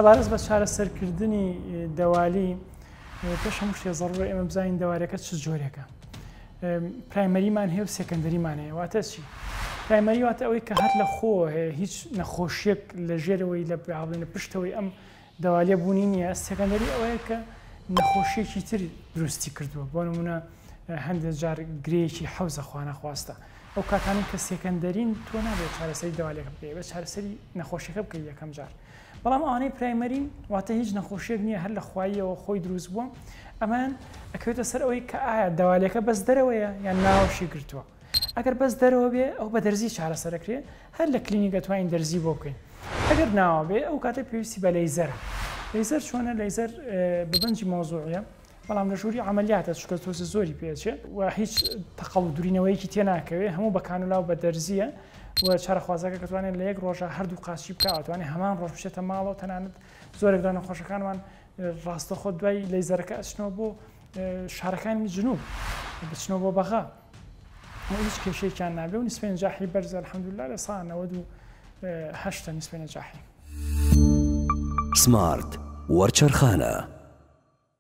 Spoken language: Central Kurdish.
سەبارەت بە چارەسەرکردنی دەوالی پێش هەموو شتێ زەڕوری ئێمە بزانین دەوارەکە چ جۆرێکە. پرایمەریمان هەیە و سێکەندەریمان هەیە. واتە چی؟ پرایمەری واتە ئەوەی کە هەر لە خۆ هەیە، هیچ نەخۆشیەک لە ژێرەوەی لە بڵێنە پشتەوەی ئەم دەوالیە بوونی نییە. سێکەندەری ئەوەیە کە نەخۆشیەکی تر دروستی کردووە. بۆ نمونە هەندێک جار گرەیەکی حەوزە خوا نەخواستە. ئەو کاتانی کە سێکەندەرین تۆ نابێت چارەسەری دەوالیەکە بکەیت، بە چارەسەری نەخۆشیەکە بکەیت یەکەم جار. بەڵام ئەوانەی پرایمەرین واتە هیچ نەخۆشیەک نییە، هەر لە خواییەوە خۆی دروست بووە. ئەمان ئەکەوێتە سەر ئەوەی کە ئایا دەوالیەکە بەس دەرەوەیە یان ناوەشی گرتووە. ئەگەر بەس دەرەوە بێ ئەو بە دەرزی چارەسەرەکرێ، هەر لە کلینیکە توانین دەرزی بۆ بکەین. ئەگەر ناوە بێ ئەو کاتە پێویستی بە لەیزەرە. لەیزەر چۆنە؟ لەیزەر ببنجی مۆزوعیە، بەڵام لە ژووری عملیاتە چکە تۆسە زۆری پێچێت و هیچ تەقەڵدورینەوەیەکی تێناکەوێ، هەموو بە کانولاو بە دەرزیە و چارەخوازەکە کە توانێت لە یەک ڕۆژە هەردوو قاچی بکە، ئەتوانێت هەمان ڕۆژ بچێتە ماڵەوە. تەنانەت زۆرێک لە نەخۆشەکانمان ڕاستەخۆ دوای لەیزەرەکە ئەچنەوە بۆ شارەکانی جنوب، بچنەوە بۆ بەغا، هیچ کێشەیەکیان نابێ و نیسبەی نەجاحی بەرزە الحەمدوللا لە ساڵ 98 نیسبەی نەجاحی. سمارت وەرچەرخانە.